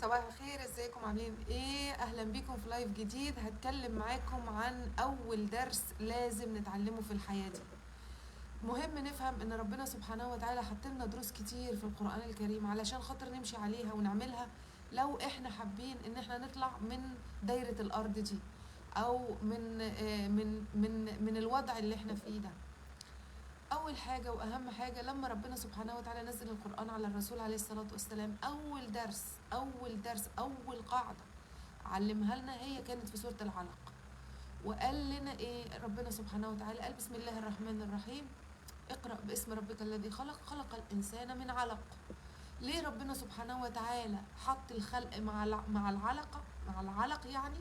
صباح الخير، ازيكم؟ عاملين ايه؟ اهلا بيكم في لايف جديد. هتكلم معاكم عن اول درس لازم نتعلمه في الحياة دي. مهم نفهم ان ربنا سبحانه وتعالى حط لنا دروس كتير في القرآن الكريم علشان خاطر نمشي عليها ونعملها لو احنا حابين ان احنا نطلع من دايرة الارض دي، او من الوضع اللي احنا فيه ده. اول حاجه واهم حاجه لما ربنا سبحانه وتعالى نزل القران على الرسول عليه الصلاه والسلام، اول قاعده علمها لنا هي كانت في سوره العلق. وقال لنا ايه ربنا سبحانه وتعالى؟ قال بسم الله الرحمن الرحيم، اقرأ باسم ربك الذي خلق، خلق الإنسان من علق. ليه ربنا سبحانه وتعالى حط الخلق مع العلقة؟ مع العلق يعني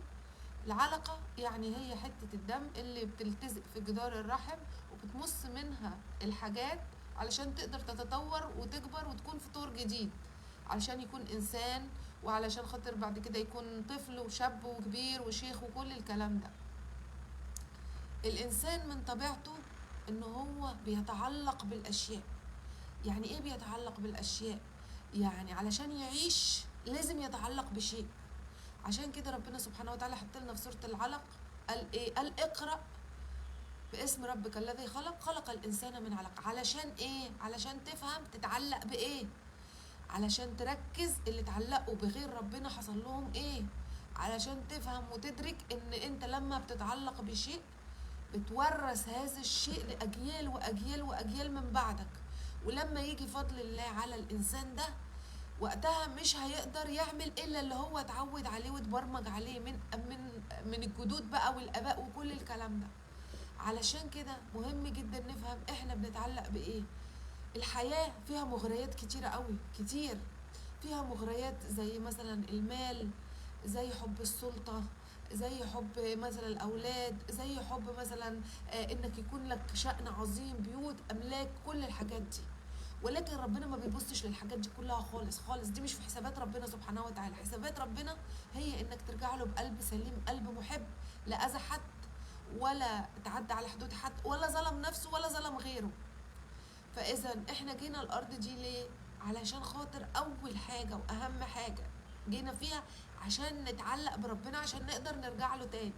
العلقة يعني هي حتة الدم اللي بتلتزق في جدار الرحم وبتمص منها الحاجات علشان تقدر تتطور وتكبر وتكون فطور جديد، علشان يكون إنسان، وعلشان خاطر بعد كده يكون طفل وشاب وكبير وشيخ وكل الكلام ده. الإنسان من طبيعته إنه هو بيتعلق بالأشياء. يعني إيه بيتعلق بالأشياء؟ يعني علشان يعيش لازم يتعلق بشيء. عشان كده ربنا سبحانه وتعالى حط لنا في سورة العلق قال ايه؟ قال اقرأ باسم ربك الذي خلق، خلق الإنسان من علق. علشان ايه؟ علشان تفهم تتعلق بايه، علشان تركز اللي اتعلقوا بغير ربنا حصل لهم ايه، علشان تفهم وتدرك ان انت لما بتتعلق بشيء بتورث هذا الشيء لأجيال وأجيال وأجيال من بعدك. ولما يجي فضل الله على الإنسان ده وقتها مش هيقدر يعمل الا اللي هو اتعود عليه واتبرمج عليه من الجدود بقى والاباء وكل الكلام ده. علشان كده مهم جدا نفهم احنا بنتعلق بايه. الحياة فيها مغريات كتيرة قوي، كتير. فيها مغريات زي مثلا المال، زي حب السلطة، زي حب مثلا الأولاد، زي حب مثلا إنك يكون لك شأن عظيم، بيوت، أملاك، كل الحاجات دي. ولكن ربنا ما بيبصش للحاجات دي كلها خالص خالص. دي مش في حسابات ربنا سبحانه وتعالى. حسابات ربنا هي إنك ترجع له بقلب سليم، قلب محب، لا أذى حد ولا تعدى على حدود حد ولا ظلم نفسه ولا ظلم غيره. فاذا احنا جينا الارض دي ليه؟ علشان خاطر اول حاجه واهم حاجه جينا فيها عشان نتعلق بربنا، عشان نقدر نرجع له تاني.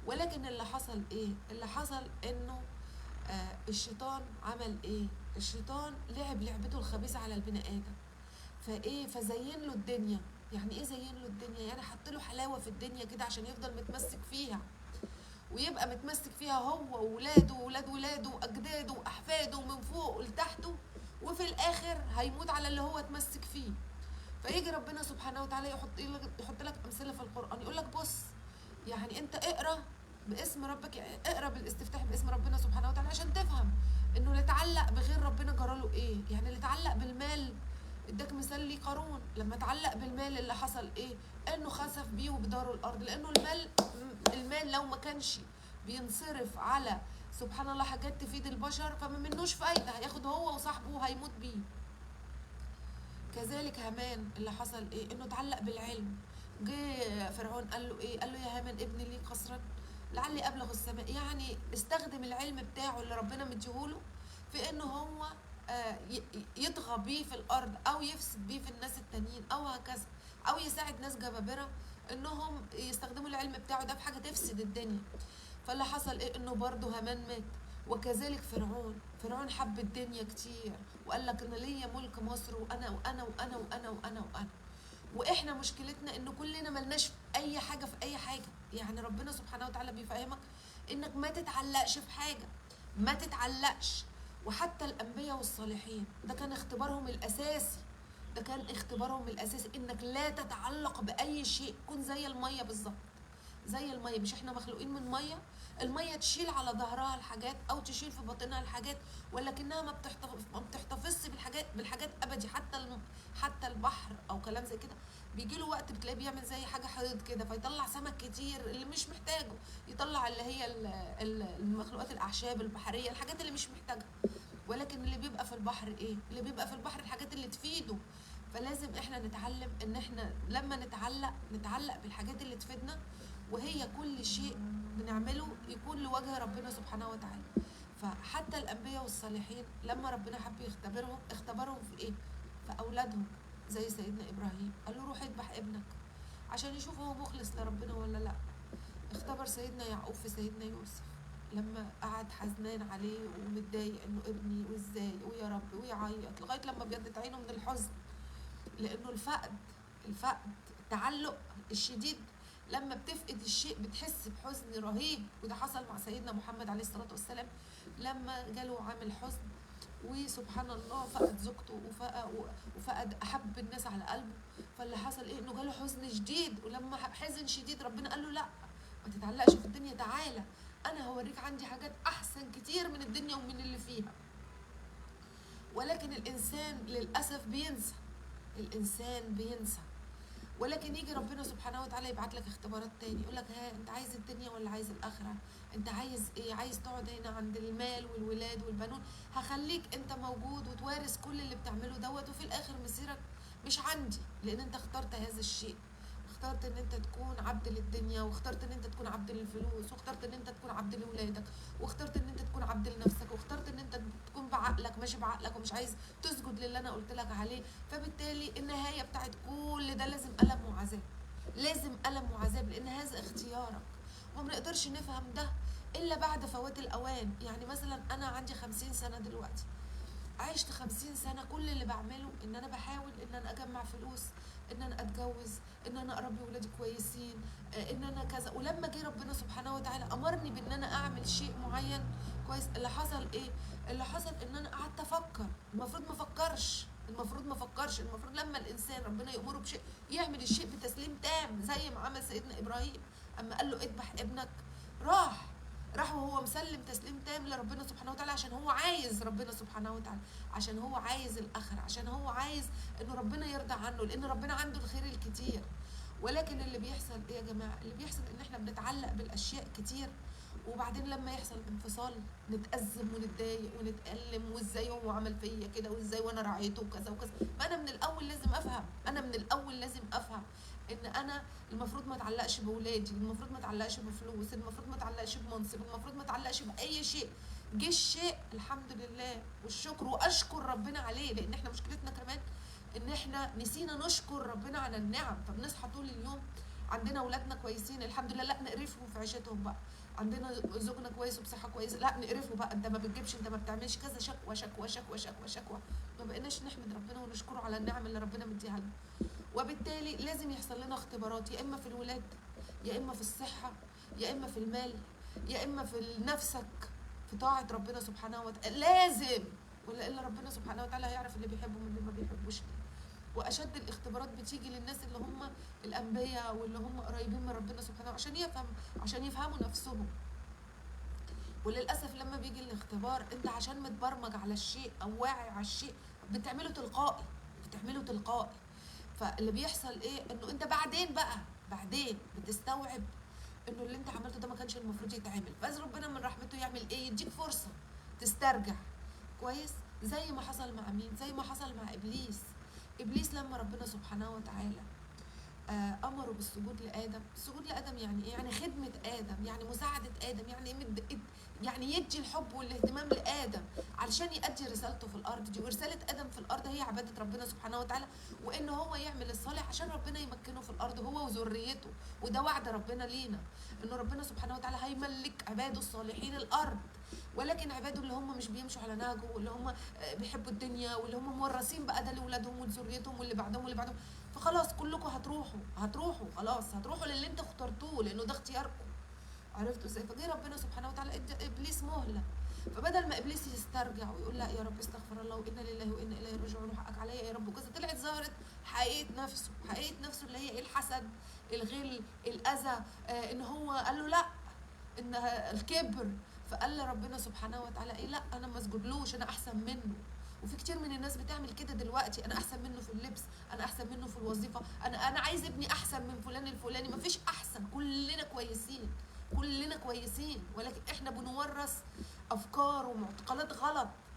ولكن اللي حصل ايه؟ اللي حصل انه الشيطان عمل ايه؟ الشيطان لعب لعبته الخبيثه على البني ادم. فايه؟ فزين له الدنيا. يعني ايه زين له الدنيا؟ يعني حط له حلاوه في الدنيا كده عشان يفضل متمسك فيها، ويبقى متمسك فيها هو وولاده وولاد ولاده واجداده واحفاده ومن فوق لتحته، وفي الاخر هيموت على اللي هو اتمسك فيه. فيجي ربنا سبحانه وتعالى يحط لك امثله في القران، يقول لك بص، يعني انت اقرا باسم ربك، اقرا بالاستفتاح باسم ربنا سبحانه وتعالى عشان تفهم انه اللي اتعلق بغير ربنا جراله ايه. يعني اللي اتعلق بالمال، اداك مثال لي قارون، لما اتعلق بالمال اللي حصل ايه؟ انه خسف بيه وبداره الارض، لانه المال لو ما كانش بينصرف على سبحان الله حاجات تفيد البشر فما منوش فايده، هياخد هو وصاحبه وهيموت بيه. كذلك هامان اللي حصل ايه؟ انه اتعلق بالعلم. جه فرعون قال له ايه؟ قال له يا هامان ابن لي قصرا لعلي ابلغ السماء. يعني استخدم العلم بتاعه اللي ربنا مديهوله في انه هو يطغى بيه في الارض او يفسد بيه في الناس التانيين او هكذا، او يساعد ناس جبابره انهم يستخدموا العلم بتاعه ده في حاجه تفسد الدنيا. فاللي حصل ايه؟ انه برضه هامان مات. وكذلك فرعون حب الدنيا كتير وقال لك انا ليا ملك مصر وانا وانا وانا وانا وانا وانا. واحنا مشكلتنا ان كلنا ملناش اي حاجه في اي حاجه. يعني ربنا سبحانه وتعالى بيفهمك انك ما تتعلقش في حاجه، ما تتعلقش. وحتى الانبياء والصالحين ده كان اختبارهم الاساسي، ده كان اختبارهم الاساسي انك لا تتعلق باي شيء. كن زي الميه بالظبط، زي الميه. مش احنا مخلوقين من ميه؟ الميه تشيل على ظهرها الحاجات او تشيل في باطنها الحاجات، ولكنها ما بتحتفظش بالحاجات ابدي. حتى البحر او كلام زي كده بيجي له وقت بتلاقيه بيعمل زي حاجه حيض كده، فيطلع سمك كتير اللي مش محتاجه، يطلع اللي هي المخلوقات الاعشاب البحريه، الحاجات اللي مش محتاجها. ولكن اللي بيبقى في البحر ايه؟ اللي بيبقى في البحر الحاجات اللي تفيده. فلازم احنا نتعلم ان احنا لما نتعلق بالحاجات اللي تفيدنا، وهي كل شيء بنعمله يكون لوجه ربنا سبحانه وتعالى. فحتى الانبياء والصالحين لما ربنا حب يختبرهم، اختبرهم في ايه؟ في اولادهم. زي سيدنا ابراهيم قال له روح روح اذبح ابنك، عشان يشوف هو مخلص لربنا ولا لا. اختبر سيدنا يعقوب في سيدنا يوسف لما قعد حزنان عليه ومتضايق انه ابني وازاي ويا رب ويعيط لغايه لما بيضت عينه من الحزن، لانه الفقد التعلق الشديد، لما بتفقد الشيء بتحس بحزن رهيب. وده حصل مع سيدنا محمد عليه الصلاه والسلام لما جاله عامل حزن، وسبحان الله فقد زوجته وفقد احب الناس على قلبه. فاللي حصل ايه؟ انه جاله حزن شديد، ولما حزن شديد ربنا قال له لا ما تتعلقش في الدنيا، تعالى انا هوريك عندي حاجات احسن كتير من الدنيا ومن اللي فيها. ولكن الانسان للاسف بينسى، الانسان بينسى. ولكن يجي ربنا سبحانه وتعالى يبعت لك اختبارات تاني، يقول لك ها انت عايز الدنيا ولا عايز الاخره؟ انت عايز ايه؟ عايز تقعد هنا عند المال والولاد والبنون؟ هخليك انت موجود وتوارث كل اللي بتعمله دوت، وفي الاخر مسيرك مش عندي، لان انت اخترت هذا الشيء. اخترت ان انت تكون عبد للدنيا، واخترت ان انت تكون عبد للفلوس، واخترت ان انت تكون عبد لاولادك، واخترت ان انت تكون عبد لنفسك، واخترت ان انت تكون بعقلك ماشي بعقلك ومش عايز تسجد للي انا قلت لك عليه. فبالتالي النهايه بتاعت كل ده لازم الم وعذاب، لازم الم وعذاب، لان هذا اختيارك. وما بنقدرش نفهم ده الا بعد فوات الاوان. يعني مثلا انا عندي 50 سنه دلوقتي، عشت 50 سنة كل اللي بعمله ان انا بحاول ان انا اجمع فلوس، ان انا اتجوز، ان انا اربي ولادي كويسين، ان انا كذا. ولما جه ربنا سبحانه وتعالى امرني بان انا اعمل شيء معين كويس، اللي حصل ايه؟ اللي حصل ان انا قعدت افكر. المفروض ما افكرش، المفروض لما الانسان ربنا يامره بشيء يعمل الشيء بتسليم تام، زي ما عمل سيدنا ابراهيم اما قال له اذبح ابنك، راح وهو مسلم تسليم تام لربنا سبحانه وتعالى، عشان هو عايز ربنا سبحانه وتعالى، عشان هو عايز الاخره، عشان هو عايز انه ربنا يرضى عنه، لان ربنا عنده الخير الكتير. ولكن اللي بيحصل ايه يا جماعه؟ اللي بيحصل ان احنا بنتعلق بالاشياء كتير، وبعدين لما يحصل انفصال نتأزم ونتضايق ونتألم، وازاي هو عمل فيا كده، وازاي وانا راعيته وكذا وكذا. ما انا من الاول لازم افهم ان انا المفروض ما اتعلقش باولادي، المفروض ما اتعلقش بفلوس، المفروض ما اتعلقش بمنصب، المفروض ما اتعلقش باي شيء. جه الشيء الحمد لله والشكر، واشكر ربنا عليه، لان احنا مشكلتنا كمان ان احنا نسينا نشكر ربنا على النعم. فبنصحى طول اليوم عندنا اولادنا كويسين الحمد لله، لا نقرفهم في عيشتهم بقى. عندنا زوجنا كويس وبصحه كويسه، لا نقرفه بقى، انت ما بتجيبش، انت ما بتعملش كذا، شكوى شكوى شكوى شكوى شكوى. ما بقيناش نحمد ربنا ونشكره على النعم اللي ربنا مديها لنا. وبالتالي لازم يحصل لنا اختبارات، يا اما في الولاد، يا اما في الصحه، يا اما في المال، يا اما في نفسك، في طاعه ربنا سبحانه وتعالى لازم. ولا الا ربنا سبحانه وتعالى هيعرف اللي بيحبه من اللي ما بيحبوش. واشد الاختبارات بتيجي للناس اللي هم الانبياء واللي هم قريبين من ربنا سبحانه، عشان يفهموا نفسهم. وللاسف لما بيجي الاختبار انت عشان متبرمج على الشيء او واعي على الشيء بتعمله تلقائي. فاللي بيحصل ايه؟ انه انت بعدين بتستوعب انه اللي انت عملته ده ما كانش المفروض يتعمل. بس ربنا من رحمته يعمل ايه؟ يديك فرصه تسترجع كويس، زي ما حصل مع مين؟ زي ما حصل مع ابليس لما ربنا سبحانه وتعالى امره بالسجود لادم. السجود لادم يعني ايه؟ يعني خدمه ادم، يعني مساعده ادم، يعني يدي الحب والاهتمام لادم علشان يؤدي رسالته في الارض دي. ورساله ادم في الارض هي عباده ربنا سبحانه وتعالى، وان هو يعمل الصالح عشان ربنا يمكنه في الارض هو وذريته. وده وعد ربنا لينا، انه ربنا سبحانه وتعالى هيملك عباده الصالحين الارض. ولكن عباده اللي هم مش بيمشوا على نهجه، واللي هم بيحبوا الدنيا، واللي هم مورثين بقى ده لاولادهم ولذريتهم واللي بعدهم، فخلاص كلكم هتروحوا للي انتوا اخترتوه، لانه ده اختياركم. عرفتوا ازاي؟ فجه ربنا سبحانه وتعالى ادى ابليس مهله. فبدل ما ابليس يسترجع ويقول لا يا رب استغفر الله وانا لله وانا اليه راجعون وحقك عليا يا رب وكذا، طلعت ظهرت حقيقه نفسه اللي هي الحسد، الغل، الاذى، ان هو قال له لا، ان الكبر. فقال لربنا سبحانه وتعالى ايه؟ لا انا ما اسجدلوش، انا احسن منه. وفي كتير من الناس بتعمل كده دلوقتي، انا احسن منه في اللبس، انا احسن منه في الوظيفه، انا عايز ابني احسن من فلان الفلاني. مفيش احسن، كلنا كويسين، ولكن احنا بنورث افكار ومعتقدات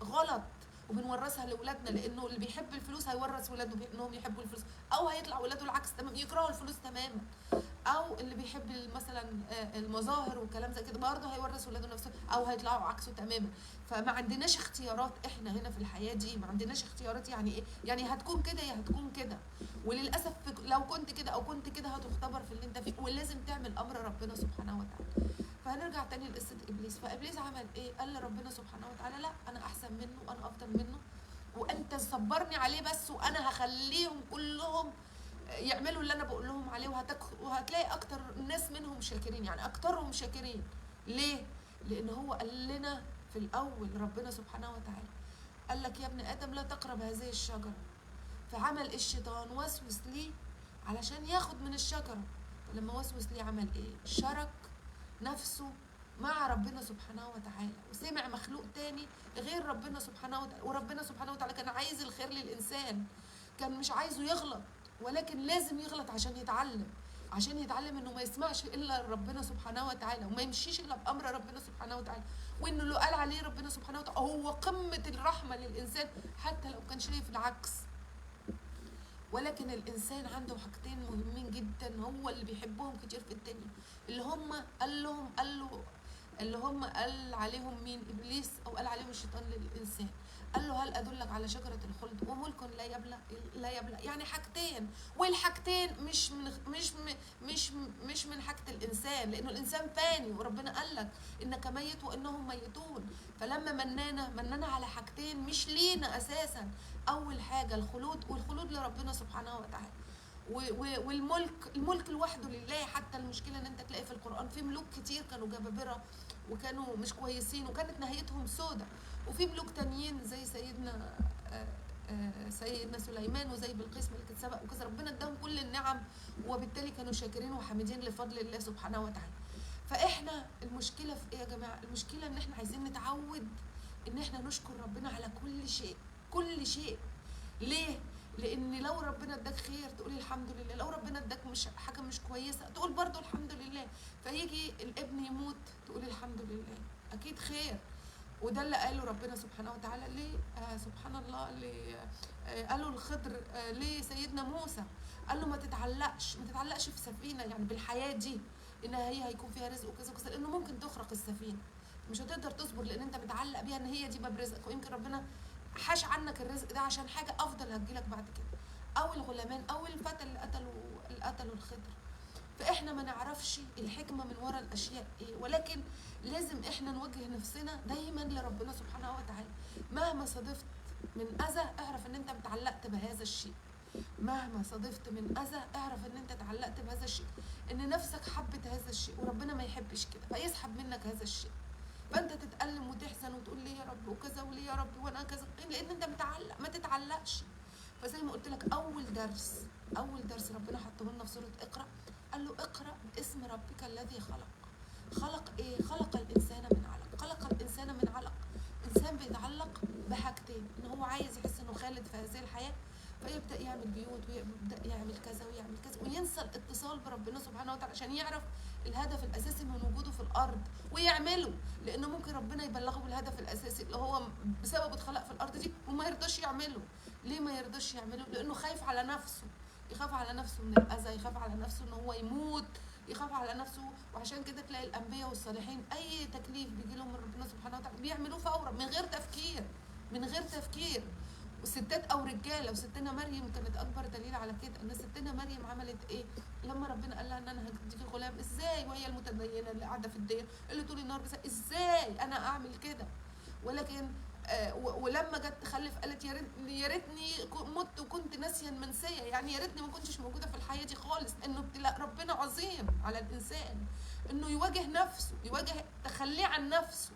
غلط وبنورثها لاولادنا، لانه اللي بيحب الفلوس هيورث ولاده انهم يحبوا الفلوس، او هيطلع ولاده العكس تمام، يكرهوا الفلوس تماما، او اللي بيحب مثلا المظاهر وكلام زي كده برضه هيورث ولاده نفسه، او هيطلعوا عكسه تماما. فما عندناش اختيارات احنا هنا في الحياه دي، ما عندناش اختيارات. يعني ايه؟ يعني هتكون كده يا هتكون كده، وللاسف لو كنت كده او كنت كده هتختبر في اللي انت فيه، ولازم تعمل امر ربنا سبحانه وتعالى. فهنرجع تاني لقصه ابليس. فابليس عمل ايه؟ قال لربنا سبحانه وتعالى لا، انا احسن منه وانا افضل منه، وانت صبرني عليه بس، وانا هخليهم كلهم يعملوا اللي انا بقول لهم عليه، وهتلاقي اكتر الناس منهم شاكرين، يعني اكترهم شاكرين. ليه؟ لان هو قال لنا في الاول ربنا سبحانه وتعالى قال لك يا ابن ادم لا تقرب هذه الشجره. فعمل الشيطان وسوس ليه علشان ياخد من الشجره. فلما وسوس ليه عمل ايه؟ شرك نفسه مع ربنا سبحانه وتعالى، وسمع مخلوق تاني غير ربنا سبحانه وتعالى. وربنا سبحانه وتعالى كان عايز الخير للإنسان، كان مش عايزه يغلط، ولكن لازم يغلط عشان يتعلم، عشان يتعلم انه ما يسمعش الا ربنا سبحانه وتعالى، وما يمشيش الا بامر ربنا سبحانه وتعالى، وانه اللي قال عليه ربنا سبحانه وتعالى هو قمه الرحمه للانسان حتى لو كان شايف العكس. ولكن الانسان عنده حاجتين مهمين جدا هو اللي بيحبهم كتير في الدنيا، اللي هم قال عليهم مين؟ ابليس، او قال عليهم الشيطان للانسان. قال له هل ادلك على شجره الخلد وملك لا يبلى. يعني حاجتين، والحاجتين مش من حاجه الانسان، لانه الانسان فاني، وربنا قال لك انك ميت وانهم ميتون. فلما مننا على حاجتين مش لينا اساسا. اول حاجه الخلود، والخلود لربنا سبحانه وتعالى. الملك لوحده لله. حتى المشكله ان انت تلاقي في القران في ملوك كتير كانوا جبابره وكانوا مش كويسين وكانت نهايتهم سودة، وفي ملوك تانيين زي سيدنا سليمان وزي بلقيس ملكة سبأ وكذا، ربنا اداهم كل النعم وبالتالي كانوا شاكرين وحامدين لفضل الله سبحانه وتعالى. فاحنا المشكله في ايه يا جماعه؟ المشكله ان احنا عايزين نتعود ان احنا نشكر ربنا على كل شيء، كل شيء. ليه؟ لان لو ربنا اداك خير تقولي الحمد لله، لو ربنا اداك مش حاجه مش كويسه تقول برضو الحمد لله. فيجي الابن يموت تقولي الحمد لله، اكيد خير. وده اللي قاله ربنا سبحانه وتعالى ليه سبحان الله، قالوا الخضر ليه سيدنا موسى، قال له ما تتعلقش في سفينه، يعني بالحياه دي ان هي هيكون فيها رزق وكذا وكذا، لانه ممكن تخرق السفينه، مش هتقدر تصبر لان انت متعلق بيها ان هي دي باب رزقك، ويمكن ربنا حاش عنك الرزق ده عشان حاجه افضل هتجيلك بعد كده. او الغلامان او الفتى اللي قتلوا الخضر. فاحنا ما نعرفش الحكمه من وراء الاشياء ايه، ولكن لازم احنا نوجه نفسنا دايما لربنا سبحانه وتعالى. مهما صادفت من اذى اعرف ان انت اتعلقت بهذا الشيء، مهما صادفت من اذى اعرف ان انت اتعلقت بهذا الشيء، ان نفسك حبت هذا الشيء وربنا ما يحبش كده فيسحب منك هذا الشيء، فانت تتألم وتحزن وتقول ليه يا رب وكذا وليه يا رب وانا كذا، لان انت متعلق. ما تتعلقش. فزي ما قلت لك اول درس ربنا حطه لنا في سوره اقرا، قال له اقرا باسم ربك الذي خلق. خلق ايه؟ خلق الانسان من علق. خلق الانسان من علق. انسان بيتعلق بحاجتين، ان هو عايز يحس انه خالد في هذه الحياه، فيبدا يعمل بيوت ويبدا يعمل كذا ويعمل كذا، وينسى الاتصال بربنا سبحانه وتعالى عشان يعرف الهدف الاساسي من وجوده في الارض ويعمله. لانه ممكن ربنا يبلغه بالهدف الاساسي اللي هو بسببه اتخلق في الارض دي وما يرضاش يعمله. ليه ما يرضاش يعمله؟ لانه خايف على نفسه، يخاف على نفسه من الاذى، يخاف على نفسه ان هو يموت، يخاف على نفسه. وعشان كده تلاقي الانبياء والصالحين اي تكليف بيجي لهم من ربنا سبحانه وتعالى بيعملوه فورا من غير تفكير، من غير تفكير. وستات او رجاله، وستنا مريم كانت اكبر دليل على كده. ان ستنا مريم عملت ايه لما ربنا قال لها ان انا هديكي غلام؟ ازاي وهي المتدينه اللي قاعده في الدير اللي طول النهار ازاي انا اعمل كده؟ ولكن ولما جت تخلف قالت يا ريتني مت وكنت ناسيا منسيه، يعني يا ريتني ما كنتش موجوده في الحياه دي خالص. انه ابتلاء ربنا عظيم على الانسان، انه يواجه نفسه، يواجه تخليه عن نفسه،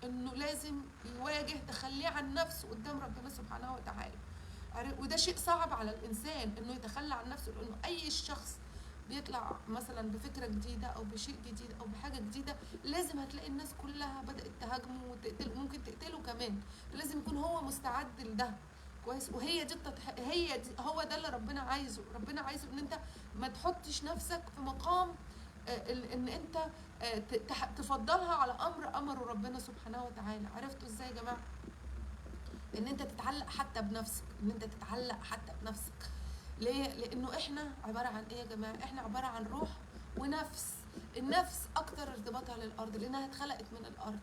انه لازم يواجه تخليه عن نفسه قدام ربنا سبحانه وتعالى. وده شيء صعب على الانسان انه يتخلى عن نفسه، لانه اي شخص بيطلع مثلا بفكره جديده او بشيء جديد او بحاجه جديده لازم هتلاقي الناس كلها بدات تهاجمه وتقتله، ممكن تقتله كمان. لازم يكون هو مستعد لده كويس. وهي دي هي دي هو ده اللي ربنا عايزه. ربنا عايزه ان انت ما تحطش نفسك في مقام ان انت تفضلها على امر ربنا سبحانه وتعالى. عرفتوا ازاي يا جماعه؟ ان انت تتعلق حتى بنفسك، ان انت تتعلق حتى بنفسك. ليه؟ لانه احنا عباره عن ايه يا جماعه؟ احنا عباره عن روح ونفس. النفس اكتر ارتباطها للارض لانها اتخلقت من الارض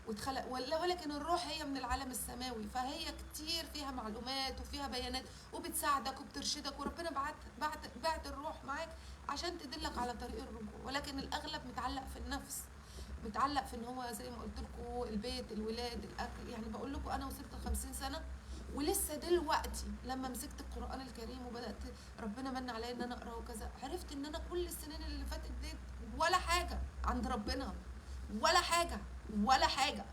واتخلق، ولكن الروح هي من العالم السماوي، فهي كتير فيها معلومات وفيها بيانات وبتساعدك وبترشدك، وربنا بعت الروح معاك عشان تدلك على طريق الرجوع. ولكن الاغلب متعلق في النفس، متعلق في ان هو زي ما قلت لكم البيت، الولاد، الاكل. يعني بقول لكم انا وصلت ل 50 سنه ولسه دلوقتي لما مسكت القران الكريم وبدات ربنا من عليا ان انا اقرا وكذا، عرفت ان انا كل السنين اللي فاتت دي ولا حاجه عند ربنا، ولا حاجه، ولا حاجه،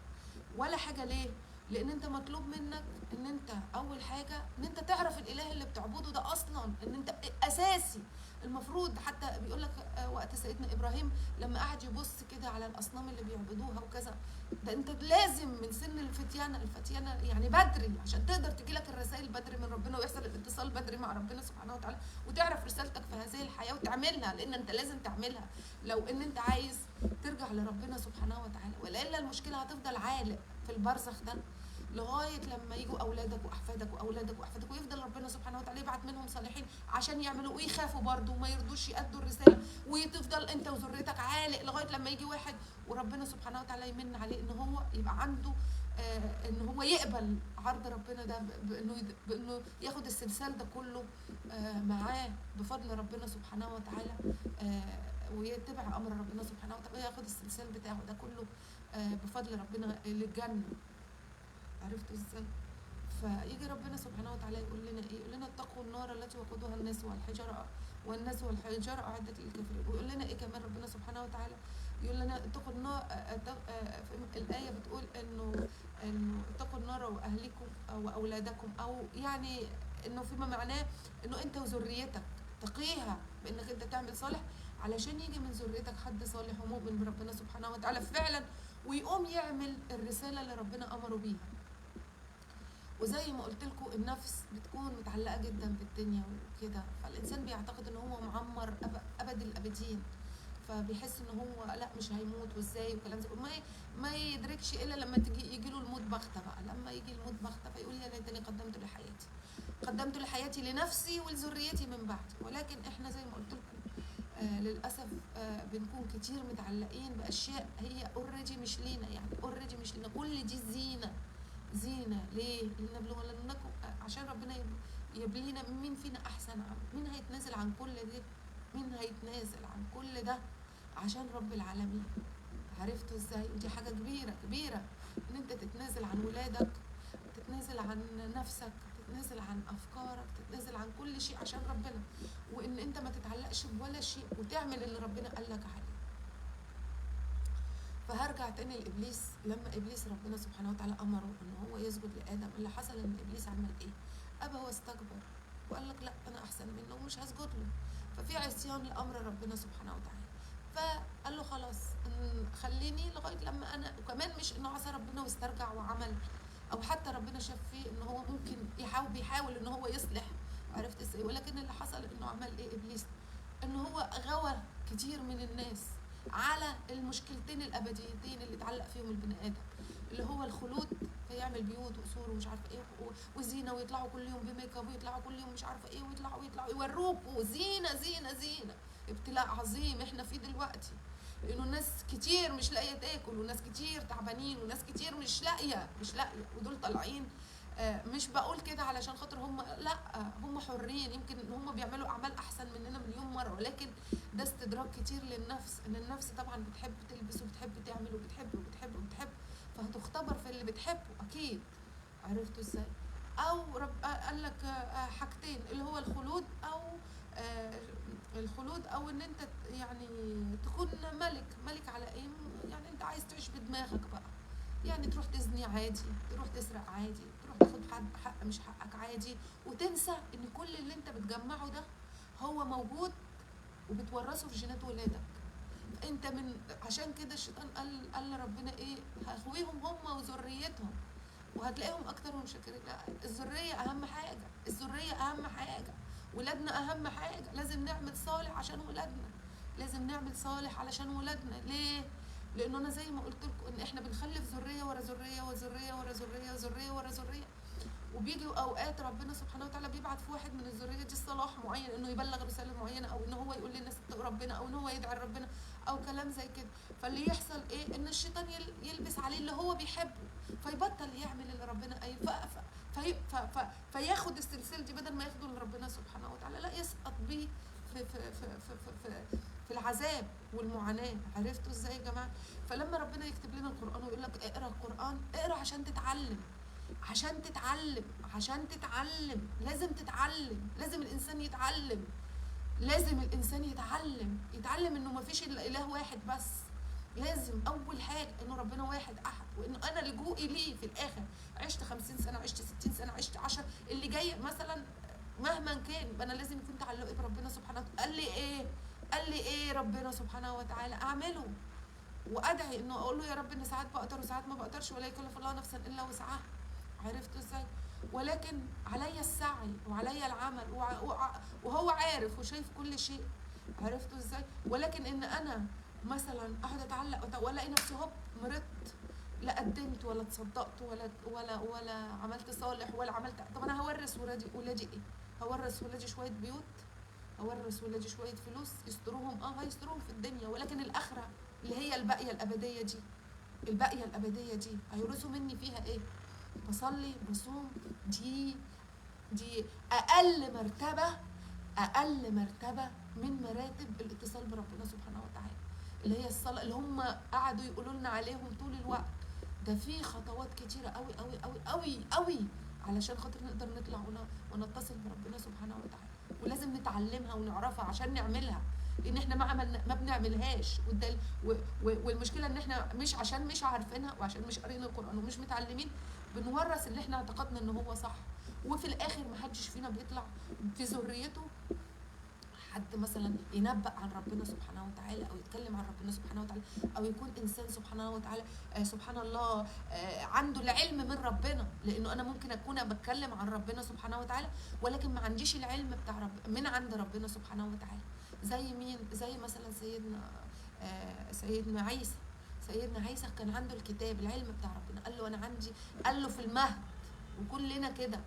ولا حاجه. ليه؟ لان انت مطلوب منك ان انت اول حاجه ان انت تعرف الاله اللي بتعبده ده اصلا، ان انت اساسي. المفروض حتى بيقول لك وقت سيدنا ابراهيم لما قعد يبص كده على الاصنام اللي بيعبدوها وكذا، ده انت لازم من سن الفتيانه يعني بدري عشان تقدر تجي لك الرسائل بدري من ربنا ويحصل الاتصال بدري مع ربنا سبحانه وتعالى، وتعرف رسالتك في هذه الحياه وتعملها، لان انت لازم تعملها لو ان انت عايز ترجع لربنا سبحانه وتعالى. والا المشكله هتفضل عالق في البرزخ ده لغايه لما يجوا اولادك واحفادك واولادك واحفادك، ويفضل ربنا سبحانه وتعالى يبعت منهم صالحين عشان يعملوا ويخافوا برضه وما يرضوش يأدوا الرساله، وتفضل انت وذريتك عالق لغايه لما يجي واحد وربنا سبحانه وتعالى يمن عليه ان هو يبقى عنده ان هو يقبل عرض ربنا ده بانه ياخد السلسال ده كله معاه بفضل ربنا سبحانه وتعالى، ويتبع امر ربنا سبحانه وتعالى وياخد السلسال بتاعه ده كله بفضل ربنا للجنه. عرفتوا ازاي؟ فيجي ربنا سبحانه وتعالى يقول لنا ايه؟ يقول لنا اتقوا النار التي وقودها الناس والحجاره اعدت للكافرين. ويقول لنا ايه كمان ربنا سبحانه وتعالى؟ يقول لنا اتقوا النار. الايه بتقول انه اتقوا النار واهليكم واولادكم، او يعني انه فيما معناه انه انت وذريتك تقيها بانك انت تعمل صالح علشان يجي من ذريتك حد صالح ومؤمن بربنا سبحانه وتعالى فعلا، ويقوم يعمل الرساله اللي ربنا امره بيها. وزي ما قلت لكم النفس بتكون متعلقه جدا بالدنيا وكده، فالانسان بيعتقد ان هو معمر ابد الابدين، فبيحس ان هو لا مش هيموت وازاي وكلام زي ما يدركش الا لما يجي له الموت بغته بقى. لما يجي الموت بغته فيقول يا ليتني قدمت لحياتي لنفسي ولذريتي من بعدي. ولكن احنا زي ما قلت لكم للاسف بنكون كتير متعلقين باشياء هي اوريدي مش لينا، يعني اوريدي مش لينا. كل دي زينه ليه؟ لنبلونكم، عشان ربنا يبلينا مين فينا احسن عمل، مين هيتنازل عن كل ده، مين هيتنازل عن كل ده عشان رب العالمين. عرفتوا ازاي؟ ودي حاجه كبيره ان انت تتنازل عن ولادك، تتنازل عن نفسك، تتنازل عن افكارك، تتنازل عن كل شيء عشان ربنا، وان انت ما تتعلقش بولا شيء وتعمل اللي ربنا قال لك عليه. فهرجع تاني لابليس. لما ابليس ربنا سبحانه وتعالى امره ان هو يسجد لادم، اللي حصل ان ابليس عمل ايه؟ ابى واستكبر وقال لك لا انا احسن منه ومش هسجد له، ففي عصيان لامر ربنا سبحانه وتعالى. فقال له خلاص خليني لغايه لما انا، وكمان مش انه عصى ربنا واسترجع وعمل، او حتى ربنا شاف فيه ان هو ممكن بيحاول ان هو يصلح. عرفت ازاي؟ ولكن اللي حصل انه عمل ايه ابليس؟ ان هو غوى كتير من الناس على المشكلتين الابديتين اللي اتعلق فيهم البني ادم، اللي هو الخلود، فيعمل بيوت وقصور ومش عارفه ايه وزينه، ويطلعوا كل يوم بميك اب، ويطلعوا كل يوم مش عارفه ايه، ويطلعوا يوروكوا زينه. ابتلاء عظيم احنا فيه دلوقتي، لانه الناس كتير مش لاقيه تاكل، وناس كتير تعبانين، وناس كتير مش لاقيه، ودول طالعين. مش بقول كده علشان خاطر هم، لا هم حرين، يمكن ان هم بيعملوا اعمال احسن مننا مليون مره، ولكن ده استدراك كتير للنفس، ان النفس طبعا بتحب تلبس وبتحب تعمل وبتحب فهتختبر في اللي بتحبه اكيد. عرفتوا ازاي؟ او قال لك حاجتين، اللي هو الخلود او ان انت يعني تكون ملك على ايه، يعني انت عايز تعيش بدماغك بقى، يعني تروح تزني عادي، تروح تسرق عادي، تروح تاخد حق مش حقك عادي، وتنسى ان كل اللي انت بتجمعه ده هو موجود وبتورثه في جينات ولادك. انت عشان كده الشيطان قال لربنا ايه؟ هخويهم هم وذريتهم وهتلاقيهم اكترهم شاكرين. لا، الذريه اهم حاجه، ولادنا اهم حاجه، لازم نعمل صالح عشان ولادنا، ليه؟ لانه انا زي ما قلت لكم ان احنا بنخلف ذريه ورا ذريه ورا ذريه ورا ذريه ورا ذريه ورا ذريه، وبيجي اوقات ربنا سبحانه وتعالى بيبعت في واحد من الذريه دي صلاح معين، انه يبلغ رساله معينه، او ان هو يقول للناس اتقوا ربنا، او ان هو يدعي ربنا، او كلام زي كده. فاللي يحصل ايه؟ ان الشيطان يلبس عليه اللي هو بيحبه، فيبطل يعمل اللي ربنا قايل، فياخد السلسله دي بدل ما ياخده لربنا سبحانه وتعالى، لا يسقط بيه في العذاب والمعاناه. عرفتوا ازاي يا جماعه؟ فلما ربنا يكتب لنا القران ويقول لك اقرا القران، اقرا عشان تتعلم، عشان تتعلم، عشان تتعلم، لازم تتعلم، لازم الانسان يتعلم، لازم الانسان يتعلم انه ما فيش الا اله واحد بس. لازم اول حاجه انه ربنا واحد احد، وانه انا لجوئي ليه في الاخر. عشت 50 سنه، عشت 60 سنه، عشت 10، اللي جاي مثلا مهما كان انا لازم يكون تعلقي بربنا سبحانه وتعالى. قال لي ايه ربنا سبحانه وتعالى؟ اعمله وادعي انه اقول له يا رب ان ساعات بقدر وساعات ما بقدرش، ولا يكلف الله نفسا الا وسعها. عرفتوا ازاي؟ ولكن عليا السعي وعليا العمل، وهو عارف وشايف كل شيء. عرفتوا ازاي؟ ولكن ان انا مثلا اقعد اتعلق والاقي نفسي هوب مرضت، لا قدمت ولا تصدقت ولا عملت صالح ولا عملت. طب انا هورث ولادي ايه؟ هورث ولادي شويه بيوت، هورث ولادي شويه فلوس يستروهم، هيستروهم في الدنيا، ولكن الاخره اللي هي الباقيه الابديه دي، الباقيه الابديه دي هيورثوا مني فيها ايه؟ بصلي بصوم، دي اقل مرتبه من مراتب الاتصال بربنا سبحانه وتعالى، اللي هي الصلاه اللي هم قعدوا يقولوا لنا عليهم طول الوقت. ده في خطوات كتيره قوي قوي قوي قوي قوي علشان خاطر نقدر نطلع ونتصل بربنا سبحانه وتعالى، ولازم نتعلمها ونعرفها عشان نعملها، لان احنا ما بنعملهاش. والمشكله ان احنا عشان مش عارفينها، وعشان مش قاريين القران ومش متعلمين، بنورث اللي احنا اعتقدنا ان هو صح، وفي الاخر محدش فينا بيطلع في ذريته حد مثلا ينبأ عن ربنا سبحانه وتعالى، او يتكلم عن ربنا سبحانه وتعالى، او يكون انسان سبحانه وتعالى سبحان الله عنده العلم من ربنا. لانه انا ممكن اكون بتكلم عن ربنا سبحانه وتعالى، ولكن ما عنديش العلم بتاع من عند ربنا سبحانه وتعالى. زي مين؟ زي مثلا سيدنا عيسى. سيدنا عيسى كان عنده الكتاب، العلم بتاع ربنا. قال له انا عندي، قال له في المهد، وكلنا كده،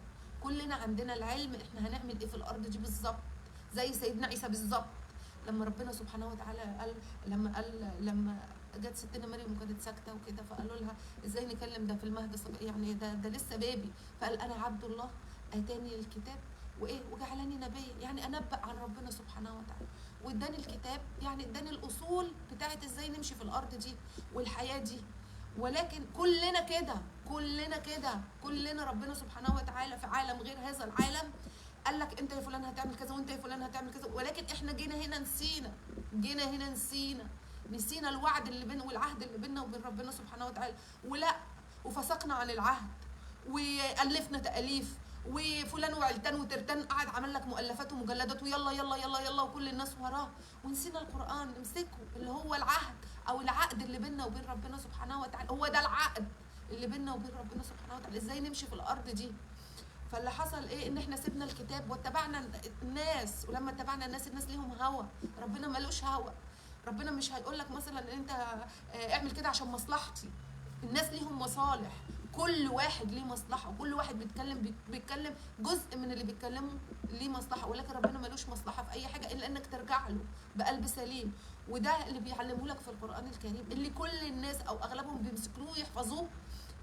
كلنا عندنا العلم احنا هنعمل ايه في الارض دي بالظبط، زي سيدنا عيسى بالظبط. لما ربنا سبحانه وتعالى قال، لما جت ستنا مريم وكانت ساكته وكده، فقالوا لها ازاي نكلم ده في المهد يعني ده لسه بيبي. فقال انا عبد الله اتاني الكتاب وجعلني نبيا، يعني انبأ عن ربنا سبحانه وتعالى، واداني الكتاب، يعني اداني الاصول بتاعت ازاي نمشي في الارض دي والحياه دي. ولكن كلنا كده، كلنا ربنا سبحانه وتعالى في عالم غير هذا العالم قال لك انت يا فلان هتعمل كذا، وانت يا فلان هتعمل كذا، ولكن احنا جينا هنا نسينا الوعد اللي بيننا والعهد اللي بيننا وبين ربنا سبحانه وتعالى، وفسقنا عن العهد، والفنا تاليف، وفلان وعلتان وترتان قعد عمل لك مؤلفات ومجلدات، ويلا يلا يلا يلا وكل الناس وراه، ونسينا القران نمسكه اللي هو العهد او العقد اللي بيننا وبين ربنا سبحانه وتعالى. هو ده العقد اللي بيننا وبين ربنا سبحانه وتعالى، ازاي نمشي في الارض دي. فاللي حصل ايه؟ ان احنا سيبنا الكتاب واتبعنا الناس، ولما اتبعنا الناس ليهم هوى، ربنا ملوش هوى. ربنا مش هيقول لك مثلا ان انت اعمل كده عشان مصلحتي. الناس ليهم مصالح، كل واحد ليه مصلحه، وكل واحد بيتكلم جزء من اللي بيتكلمه ليه مصلحه، ولكن ربنا ملوش مصلحه في اي حاجه الا انك ترجع له بقلب سليم. وده اللي بيعلمه لك في القران الكريم، اللي كل الناس او اغلبهم بيمسكوه ويحفظوه،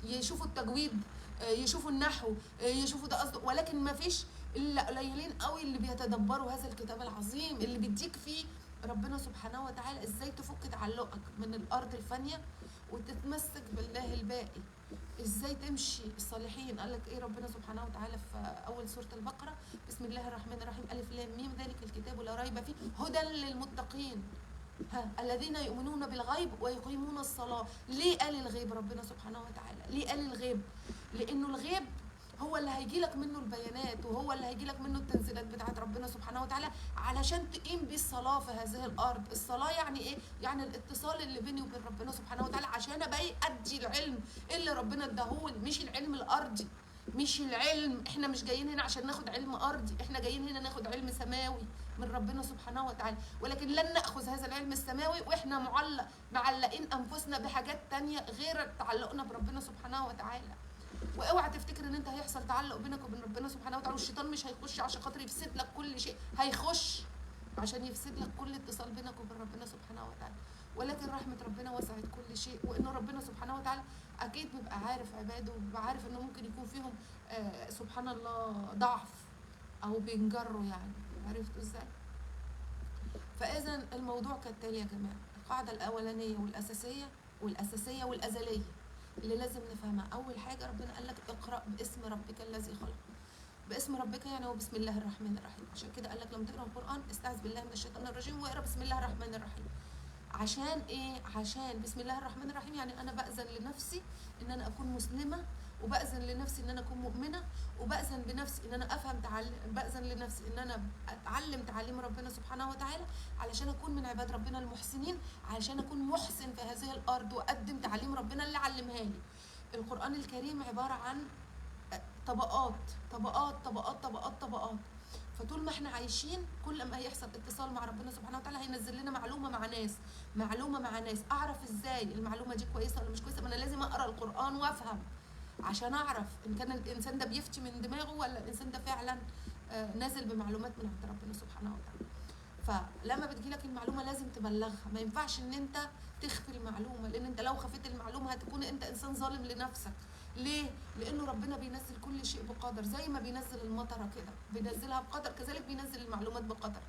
يشوفوا التجويد، يشوفوا النحو، يشوفوا ده قصده، ولكن ما فيش الا قليلين قوي اللي بيتدبروا هذا الكتاب العظيم اللي بيديك فيه ربنا سبحانه وتعالى ازاي تفك تعلقك من الارض الفانيه وتتمسك بالله الباقي، ازاي تمشي الصالحين. قال لك ايه ربنا سبحانه وتعالى في اول سوره البقره؟ بسم الله الرحمن الرحيم، الف لام ميم، ذلك الكتاب لا ريب فيه هدى للمتقين الذين يؤمنون بالغيب ويقيمون الصلاه. ليه قال الغيب ربنا سبحانه وتعالى؟ ليه قال الغيب؟ لانه الغيب هو اللي هيجي لك منه البيانات، وهو اللي هيجي لك منه التنزيلات بتاعت ربنا سبحانه وتعالى علشان تقيم بيه الصلاه في هذه الارض. الصلاه يعني ايه؟ يعني الاتصال اللي بيني وبين ربنا سبحانه وتعالى عشان ابقى ادي العلم اللي ربنا اداهولي، مش العلم الارضي، مش العلم. احنا مش جايين هنا عشان ناخد علم ارضي، احنا جايين هنا ناخد علم سماوي من ربنا سبحانه وتعالى، ولكن لن ناخذ هذا العلم السماوي واحنا معلقين انفسنا بحاجات تانية غير تعلقنا بربنا سبحانه وتعالى. واوعى تفتكر ان انت هيحصل تعلق بينك وبين ربنا سبحانه وتعالى، والشيطان مش هيخش عشان خاطر يفسد لك كل شيء، هيخش عشان يفسد لك كل اتصال بينك وبين ربنا سبحانه وتعالى. ولكن رحمة ربنا وسعت كل شيء، وإنه ربنا سبحانه وتعالى أكيد بيبقى عارف عباده، وبيبقى عارف إنه ممكن يكون فيهم سبحان الله ضعف أو بينجروا يعني. عرفتوا إزاي؟ فإذا الموضوع كالتالي يا جماعة، القاعدة الأولانية والأساسية والأزلية اللي لازم نفهمها. أول حاجة ربنا قال لك اقرأ باسم ربك الذي خلق. باسم ربك يعني هو بسم الله الرحمن الرحيم. عشان كده قال لك لما تقرأ القرآن استعذ بالله من الشيطان الرجيم واقرأ بسم الله الرحمن الرحيم. عشان ايه؟ عشان بسم الله الرحمن الرحيم يعني انا بأذن لنفسي ان انا اكون مسلمه، وبأذن لنفسي ان انا اكون مؤمنه، وبأذن بنفسي ان انا افهم بأذن لنفسي ان انا اتعلم تعاليم ربنا سبحانه وتعالى علشان اكون من عباد ربنا المحسنين، علشان اكون محسن في هذه الارض واقدم تعاليم ربنا اللي علمها لي. القرآن الكريم عباره عن طبقات طبقات طبقات طبقات طبقات. فطول ما احنا عايشين كل ما هيحصل اتصال مع ربنا سبحانه وتعالى هينزل لنا معلومه مع ناس. اعرف ازاي المعلومه دي كويسه ولا مش كويسه؟ ما انا لازم اقرا القرآن وافهم عشان اعرف ان كان الانسان ده بيفتي من دماغه ولا الانسان ده فعلا نازل بمعلومات من عند ربنا سبحانه وتعالى. فلما بتجيلك المعلومه لازم تبلغها، ما ينفعش ان انت تخفي المعلومه، لان انت لو خفيت المعلومه هتكون انت انسان ظالم لنفسك. ليه؟ لانه ربنا بينزل كل شيء بقدر، زي ما بينزل المطره كده بينزلها بقدر، كذلك بينزل المعلومات بقدر.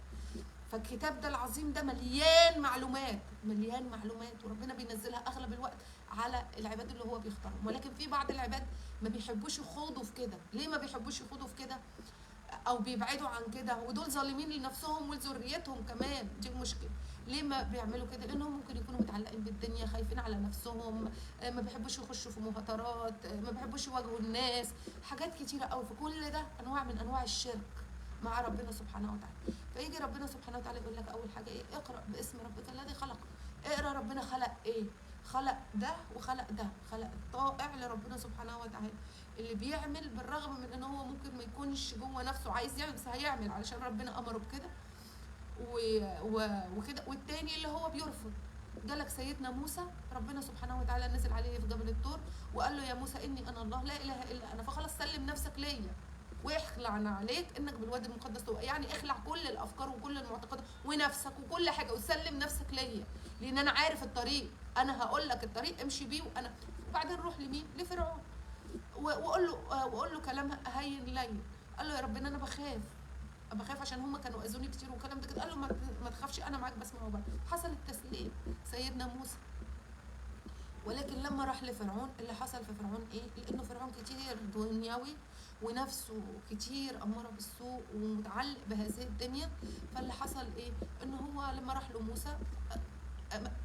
فالكتاب ده العظيم ده مليان معلومات، وربنا بينزلها اغلب الوقت على العباد اللي هو بيختارهم. ولكن في بعض العباد ما بيحبوش يخوضوا في كده. ليه ما بيحبوش يخوضوا في كده او بيبعدوا عن كده؟ ودول ظالمين لنفسهم ولذريتهم كمان، دي المشكله. ليه ما بيعملوا كده؟ لانهم ممكن يكونوا متعلقين بالدنيا، خايفين على نفسهم، ما بيحبوش يخشوا في مهاترات، ما بيحبوش يواجهوا الناس، حاجات كتيره قوي. فكل ده انواع من انواع الشرك مع ربنا سبحانه وتعالى. فيجي ربنا سبحانه وتعالى يقول لك اول حاجه ايه؟ اقرا باسم ربك الذي خلق. اقرا ربنا خلق ايه؟ خلق ده وخلق ده، خلق الطائع لربنا سبحانه وتعالى اللي بيعمل بالرغم من ان هو ممكن ما يكونش جوه نفسه عايز يعمل، بس هيعمل علشان ربنا امره بكده وكده. والتاني اللي هو بيرفض. جالك سيدنا موسى ربنا سبحانه وتعالى نزل عليه في جبل الطور وقال له يا موسى اني انا الله لا اله الا انا، فخلاص سلم نفسك ليا واخلعنا عليك انك بالوادي المقدس طوى. يعني اخلع كل الافكار وكل المعتقدات ونفسك وكل حاجه وسلم نفسك ليا، لان انا عارف الطريق، انا هقول لك الطريق امشي بيه. وبعدين روح لمين؟ لفرعون وقول له كلام هين لين. قال له يا ربنا انا بخاف عشان هم كانوا اذوني كتير وكلام ده كده. قال له ما تخافش انا معاك بسمع وبعد. حصل التسليم سيدنا موسى. ولكن لما راح لفرعون اللي حصل في فرعون ايه؟ لانه فرعون كتير دنيوي ونفسه كتير اماره بالسوء ومتعلق بهذه الدنيا. فاللي حصل ايه؟ ان هو لما راح له موسى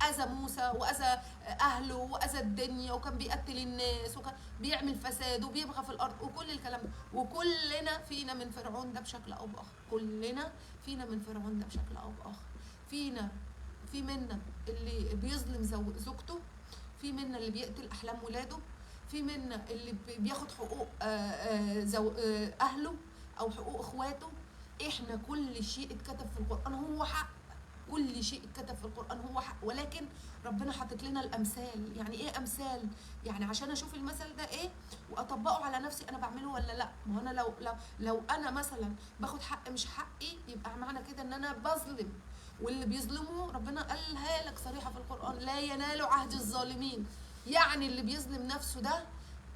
اذى موسى واذى اهله واذى الدنيا، وكان بيقتل الناس وكان بيعمل فساد وبيبغى في الارض وكل الكلام ده. وكلنا فينا من فرعون ده بشكل او باخر، كلنا فينا من فرعون ده بشكل او باخر. في منا اللي بيظلم زوجته، في منا اللي بيقتل احلام ولاده، في منا اللي بياخد حقوق اهله او حقوق اخواته. احنا كل شيء اتكتب في القرآن هو حق، كل شيء اتكتب في القرآن هو حق. ولكن ربنا حاطط لنا الامثال. يعني ايه امثال؟ يعني عشان اشوف المثل ده ايه واطبقه على نفسي انا بعمله ولا لا. ما انا لو انا مثلا باخد حق مش حقي يبقى معنى كده ان انا بظلم. واللي بيظلموا ربنا قالها لك صريحه في القرآن لا ينال عهد الظالمين. يعني اللي بيظلم نفسه ده،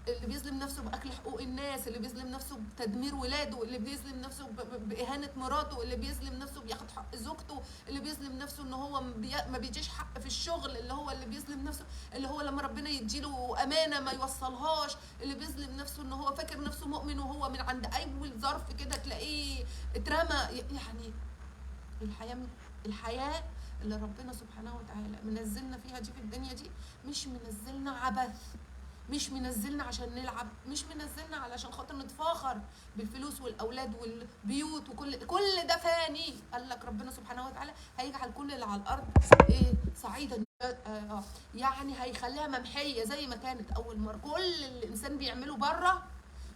اللي بيظلم نفسه باكل حقوق الناس، اللي بيظلم نفسه بتدمير ولاده، اللي بيظلم نفسه باهانه مراته، اللي بيظلم نفسه بياخد حق زوجته، اللي بيظلم نفسه ان هو ما بيجيش حق في الشغل، اللي بيظلم نفسه اللي هو لما ربنا يديله امانه ما يوصلهاش، اللي بيظلم نفسه ان هو فاكر نفسه مؤمن وهو من عند اول ظرف كده تلاقيه اترمى. يعني الحياه اللي ربنا سبحانه وتعالى منزلنا فيها دي في الدنيا دي مش منزلنا عبث، مش منزلنا عشان نلعب، مش منزلنا علشان خاطر نتفاخر بالفلوس والاولاد والبيوت كل ده فاني. قال لك ربنا سبحانه وتعالى هيجعل كل اللي على الارض ايه؟ صعيدا. يعني هيخليها ممحيه زي ما كانت اول مره. كل الانسان بيعمله بره،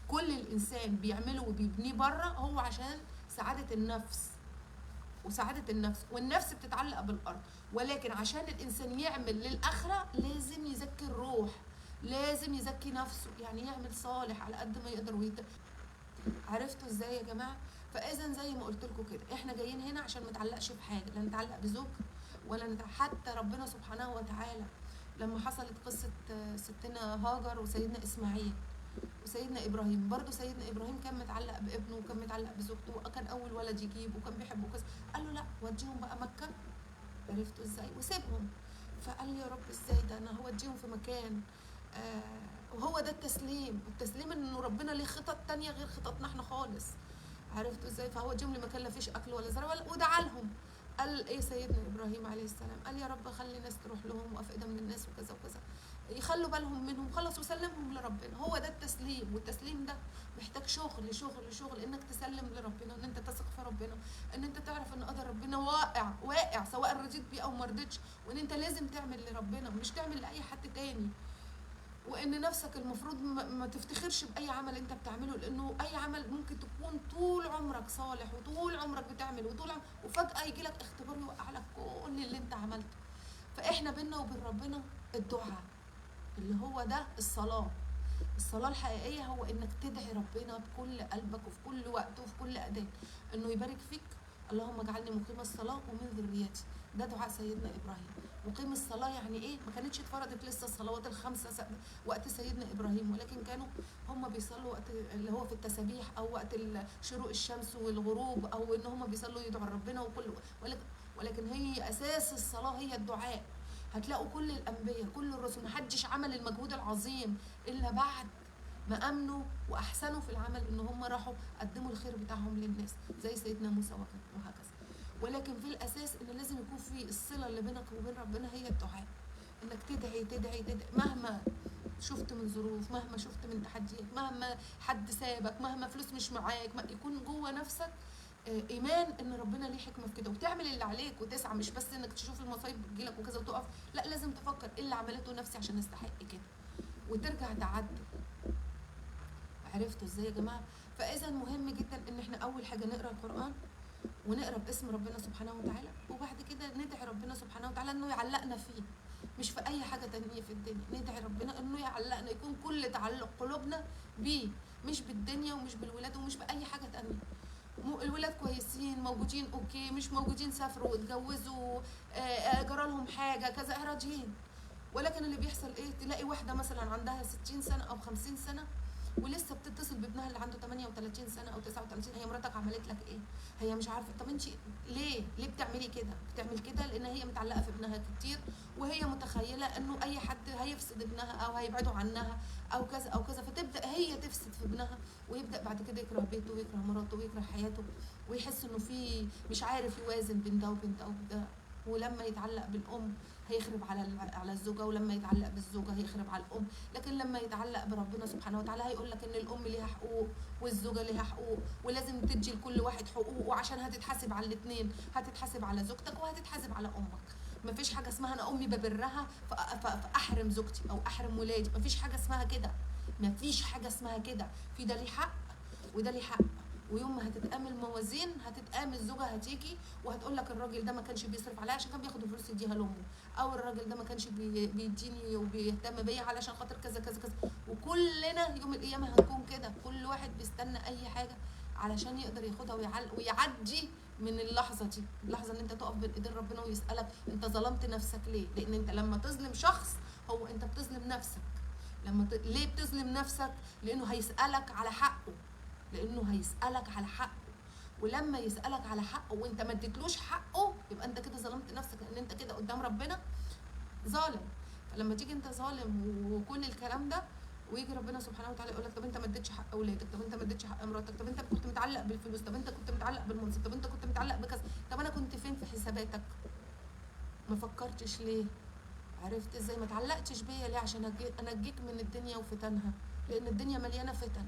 كل الانسان بيعمله وبيبنيه بره هو عشان سعاده النفس وسعاده النفس، والنفس بتتعلق بالارض. ولكن عشان الانسان يعمل للاخره لازم يزكي الروح، لازم يزكي نفسه، يعني يعمل صالح على قد ما يقدر عرفتوا ازاي يا جماعه؟ فاذا زي ما قلت لكم كده، احنا جايين هنا عشان ما نتعلقش بحاجه، لا نتعلق بزوج ولا حتى ربنا سبحانه وتعالى لما حصلت قصه ستنا هاجر وسيدنا اسماعيل وسيدنا ابراهيم، برضو سيدنا ابراهيم كان متعلق بابنه وكان متعلق بزوجته وكان اول ولد يجيب وكان بيحبه كذا، قال له لا وديهم بقى مكه. عرفتوا ازاي؟ وسيبهم. فقال لي يا رب ازاي ده، انا هوديهم في مكان وهو ده التسليم. التسليم انه ربنا ليه خطط تانية غير خططنا احنا خالص. عرفتوا ازاي؟ فهو جم لمكان لا فيش اكل ولا زرع ودعا لهم. قال ايه سيدنا ابراهيم عليه السلام؟ قال يا رب خلي ناس تروح لهم وافئده من الناس وكذا وكذا، يخلوا بالهم منهم خلاص وسلمهم لربنا. هو ده التسليم. والتسليم ده محتاج شغل شغل شغل، انك تسلم لربنا، ان انت تثق في ربنا، ان انت تعرف ان قدر ربنا واقع سواء رضيت بيه او ما رضيتش، وان انت لازم تعمل لربنا مش تعمل لاي حد تاني. وان نفسك المفروض ما تفتخرش باي عمل انت بتعمله، لانه اي عمل ممكن تكون طول عمرك صالح وطول عمرك بتعمل وفجاه يجي لك اختبار يوقع لك كل اللي انت عملته. فاحنا بينا وبين ربنا الدعاء اللي هو ده الصلاه. الصلاه الحقيقيه هو انك تدعي ربنا بكل قلبك وفي كل وقت وفي كل اذان انه يبارك فيك. اللهم اجعلني مقيم الصلاه ومن ذريتي، ده دعاء سيدنا ابراهيم. مقيم الصلاه يعني ايه؟ ما كانتش اتفرضت لسه الصلوات الخمسه وقت سيدنا ابراهيم، ولكن كانوا هم بيصلوا وقت اللي هو في التسابيح او وقت شروق الشمس والغروب، او ان هم بيصلوا يدعوا ربنا ولكن هي اساس الصلاه هي الدعاء. هتلاقوا كل الانبياء كل الرسل محدش عمل المجهود العظيم الا بعد ما امنوا واحسنوا في العمل، ان هم راحوا قدموا الخير بتاعهم للناس زي سيدنا موسى وهكذا. ولكن في الاساس ان لازم يكون في الصله اللي بينك وبين ربنا هي الدعاء، انك تدعي تدعي تدعي مهما شفت من ظروف، مهما شفت من تحديات، مهما حد سابك، مهما فلوس مش معاك، ما يكون جوه نفسك ايمان ان ربنا ليه حكمه في كده، وتعمل اللي عليك وتسعى، مش بس انك تشوف المصايب بتجيلك وكذا وتقف، لا لازم تفكر ايه اللي عملته نفسي عشان استحق كده وترجع تعدل. عرفتوا ازاي يا جماعه؟ فاذا مهم جدا ان احنا اول حاجه نقرا القران ونقرا باسم ربنا سبحانه وتعالى، وبعد كده ندعي ربنا سبحانه وتعالى انه يعلقنا فيه، مش في اي حاجه تانية في الدنيا. ندعي ربنا انه يعلقنا، يكون كل تعلق قلوبنا بيه، مش بالدنيا ومش بالولاد ومش باي حاجه تانية. الولاد كويسين موجودين اوكي، مش موجودين سافروا واتجوزوا جرالهم حاجه كذا راضيين. ولكن اللي بيحصل ايه؟ تلاقي واحده مثلا عندها 60 سنه او 50 سنه ولسه بتتصل بابنها اللي عنده 38 سنه او 39. هي مراتك عملت لك ايه؟ هي مش عارفه. طب انت ليه بتعملي كده؟ بتعمل كده لان هي متعلقه في ابنها كتير، وهي متخيله انه اي حد هيفسد ابنها او هيبعده عنها او كذا او كذا، فتبدا هي تفسد في ابنها، ويبدا بعد كده يكره بيته ويكره مراته ويكره حياته، ويحس انه في مش عارف يوازن بين ده وبين ده وبين ده. ولما يتعلق بالام هيخرب على الزوجه، ولما يتعلق بالزوجه هيخرب على الام. لكن لما يتعلق بربنا سبحانه وتعالى هيقول لك ان الام ليها حقوق والزوجه ليها حقوق، ولازم تدي لكل واحد حقوق، وعشان هتتحاسب على الاثنين، هتتحاسب على زوجتك وهتتحاسب على امك. مفيش حاجه اسمها انا امي ببرها فاحرم زوجتي او احرم ولادي، مفيش حاجه اسمها كده، مفيش حاجه اسمها كده. في ده ليه حق وده ليه حق. ويوم ما هتتقام الموازين هتتقام، الزوجه هتيجي وهتقول لك الراجل ده ما كانش بيصرف عليا عشان كان بياخد الفلوس يديها لامه، او الراجل ده ما كانش بيديني وبيهتم بيا علشان خاطر كذا كذا كذا. وكلنا يوم القيامه هنكون كده، كل واحد بيستنى اي حاجه علشان يقدر ياخدها ويعدي من اللحظه دي، اللحظه ان انت تقف بين ايدين ربنا ويسالك انت ظلمت نفسك ليه؟ لان انت لما تظلم شخص هو انت بتظلم نفسك. ليه بتظلم نفسك؟ لانه هيسالك على حقه، لانه هيسالك على حقه. ولما يسالك على حقه وانت ما اديتلوش حقه يبقى انت كده ظلمت نفسك، لان انت كده قدام ربنا ظالم. فلما تيجي انت ظالم وكل الكلام ده، ويجي ربنا سبحانه وتعالى يقول لك طب انت ما اديتش حق اولادك، طب انت ما اديتش حق مراتك، طب انت كنت متعلق بالفلوس، طب انت كنت متعلق بالمنصب، طب انت كنت متعلق بكذا، طب انا كنت فين في حساباتك؟ ما فكرتش ليه؟ عرفت ازاي؟ ما تعلقتش بيا ليه؟ عشان انجيك من الدنيا وفتنها، لان الدنيا مليانه فتن،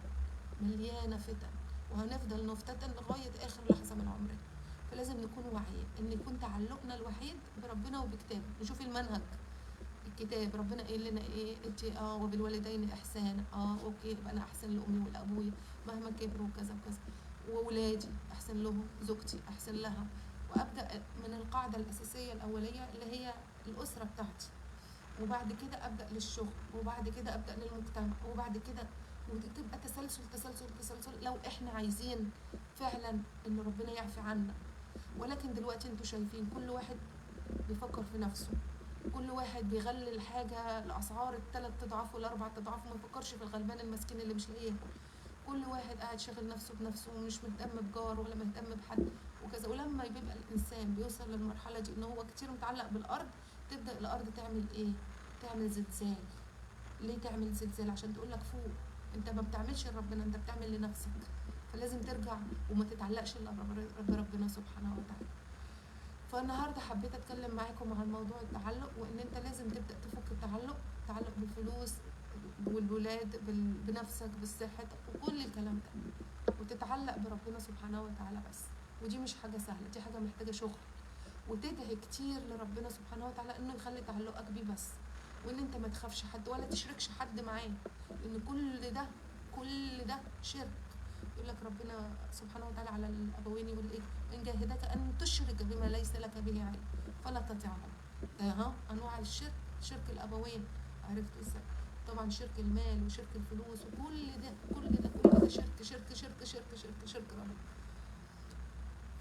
مليانه فتن، وهنفضل نفتتن لغايه اخر لحظه من عمرنا. فلازم نكون واعيين ان يكون تعلقنا الوحيد بربنا وبكتابه. نشوف المنهج، الكتاب ربنا قايل لنا ايه؟ انت وبالوالدين احسانا، اوكي يبقى انا احسن لامي ولابويا مهما كبروا وكذا وكذا، واولادي احسن لهم، زوجتي احسن لها. وابدا من القاعده الاساسيه الاوليه اللي هي الاسره بتاعتي، وبعد كده ابدا للشغل، وبعد كده ابدا للمجتمع، وبعد كده، وتبقى تسلسل تسلسل تسلسل لو احنا عايزين فعلا ان ربنا يعفي عنا. ولكن دلوقتي انتوا شايفين كل واحد بيفكر في نفسه، كل واحد بيغلي الحاجه الاسعار الثلاث اضعاف والاربع اضعاف، وما يفكرش في الغلبان المسكين اللي مش لاقيه ياكل. كل واحد قاعد شاغل نفسه بنفسه ومش مهتم بجاره ولا مهتم بحد وكذا. ولما بيبقى الانسان بيوصل للمرحله دي ان هو كتير متعلق بالارض، تبدا الارض تعمل ايه؟ تعمل زلزال. ليه تعمل زلزال؟ عشان تقول لك فوق، انت ما بتعملش لربنا، انت بتعمل لنفسك. فلازم ترجع وما تتعلقش الا بربنا سبحانه وتعالى. فالنهارده حبيت اتكلم معاكم عن موضوع التعلق، وان انت لازم تبدا تفك التعلق، تعلق بالفلوس، والولاد، بنفسك، بصحتك، وكل الكلام ده، وتتعلق بربنا سبحانه وتعالى بس. ودي مش حاجه سهله، دي حاجه محتاجه شغل، وتدعي كتير لربنا سبحانه وتعالى انه يخلي تعلقك بيه بس، وان انت ما تخافش حد ولا تشركش حد معاه، لان كل ده شرك. يقول لك ربنا سبحانه وتعالى على الابوين يقول ايه؟ ان جاهدك ان تشرك بما ليس لك به علم فلا تطعهما. ده انواع الشرك، شرك الابوين، عرفت ازاي؟ طبعا شرك المال وشرك الفلوس وكل ده شرك شرك شرك شرك شرك شرك ربنا.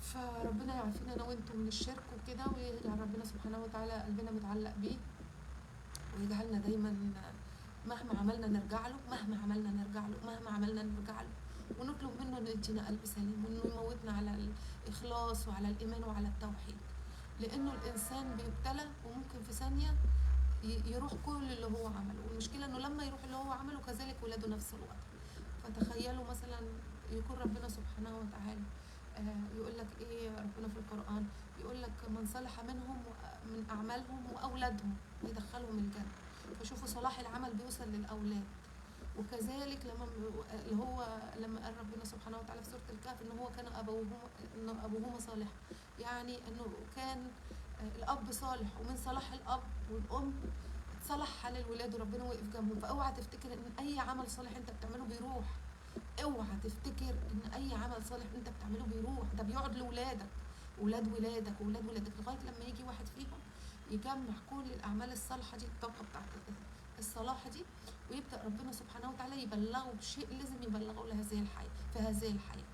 فربنا يعافينا انا وانتم من الشرك وكده، ويجعل ربنا سبحانه وتعالى قلبنا متعلق بيه، ويجعلنا دايما مهما عملنا نرجع له، مهما عملنا نرجع له، مهما عملنا نرجع له، ونطلب منه انه يدينا قلب سليم، وانه يموتنا على الاخلاص وعلى الايمان وعلى التوحيد. لانه الانسان بيبتلى وممكن في ثانيه يروح كل اللي هو عمله، والمشكله انه لما يروح اللي هو عمله كذلك ولاده نفس الوضع. فتخيلوا مثلا يكون ربنا سبحانه وتعالى يقول لك ايه ربنا في القرآن؟ يقول لك من صلح منهم من اعمالهم واولادهم يدخلهم الجنة. فشوفوا صلاح العمل بيوصل للاولاد. وكذلك لما قال ربنا سبحانه وتعالى في سورة الكهف ان هو كان ابوهما صالح، يعني انه كان الاب صالح، ومن صلاح الاب والام صلح حال الولاد وربنا وقف جنبهم. فاوعى تفتكر ان اي عمل صالح انت بتعمله بيروح، اوعى تفتكر ان اي عمل صالح انت بتعمله بيروح، ده بيقعد لاولادك، ولاد ولادك وولاد ولادك، لغايه لما يجي واحد فيهم يجمع كل الاعمال الصالحه دي، الطاقه بتاعت الصلاحه دي، ويبدا ربنا سبحانه وتعالى يبلغه بشيء لازم يبلغه لهذه الحياه، في هذه الحياه.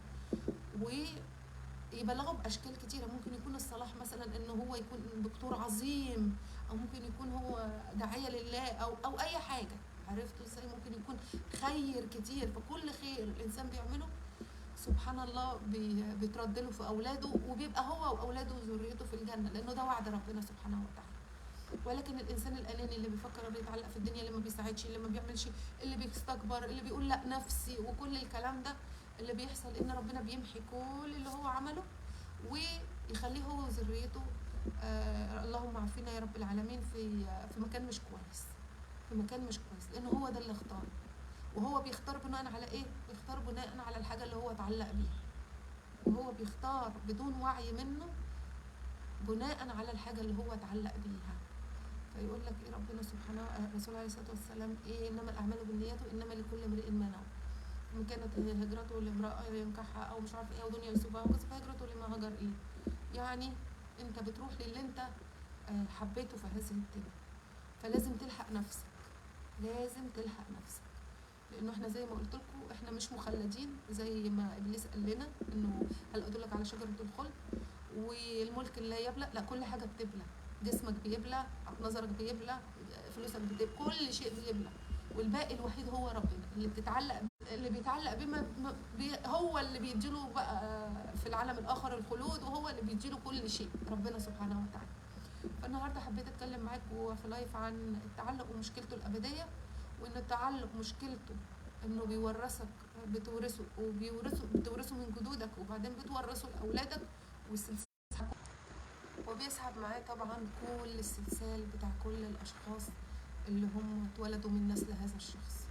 ويبلغه باشكال كتيره، ممكن يكون الصلاح مثلا ان هو يكون دكتور عظيم، او ممكن يكون هو داعيه لله، او اي حاجه، عرفتوا ازاي؟ ممكن يكون خير كتير. فكل خير الانسان بيعمله سبحان الله بيترد له في اولاده، وبيبقى هو واولاده وذريته في الجنه، لانه ده وعد ربنا سبحانه وتعالى. ولكن الانسان الاناني اللي بيفكر انه يتعلق في الدنيا، اللي ما بيساعدش، اللي ما بيعملش، اللي بيستكبر، اللي بيقول لا نفسي وكل الكلام ده، اللي بيحصل ان ربنا بيمحي كل اللي هو عمله ويخليه هو وذريته اللهم عافينا يا رب العالمين في مكان مش كويس، في مكان مش كويس، لانه هو ده اللي اختاره. وهو بيختار بناء على ايه؟ بيختار بناء على الحاجه اللي هو اتعلق بيها، وهو بيختار بدون وعي منه بناء على الحاجه اللي هو اتعلق بيها. فيقول لك ايه ربنا سبحانه، الرسول عليه الصلاه والسلام ايه؟ انما الاعمال بالنيات وانما لكل امرئ ما نوى. ان كانت هجرته لامراه ينكحها او مش عارفه ايه ودنيا يصيبها وكذا فهجرته لما هجر ايه. يعني انت بتروح للي انت حبيته في هذه الدنيا. فلازم تلحق نفسك، لازم تلحق نفسك، لانه احنا زي ما قلت لكم احنا مش مخلدين، زي ما ابليس قال لنا انه هل ادلك على شجره الخلد والملك لا يبلى؟ لا، كل حاجه بتبلى، جسمك بيبلى، نظرك بيبلى، فلوسك بتبلى، كل شيء بيبلى، والباقي الوحيد هو ربنا اللي بيتعلق بما هو اللي بيديله بقى في العالم الاخر الخلود، وهو اللي بيديله كل شيء، ربنا سبحانه وتعالى. فالنهارده حبيت اتكلم معاكم في لايف عن التعلق ومشكلته الابديه، وان التعلق مشكلته انه بيورثك، بتورثه من جدودك، وبعدين بتورثه لاولادك، والسلسله وبيسحب معاه طبعا كل السلسال بتاع كل الاشخاص اللي هم اتولدوا من نسل هذا الشخص.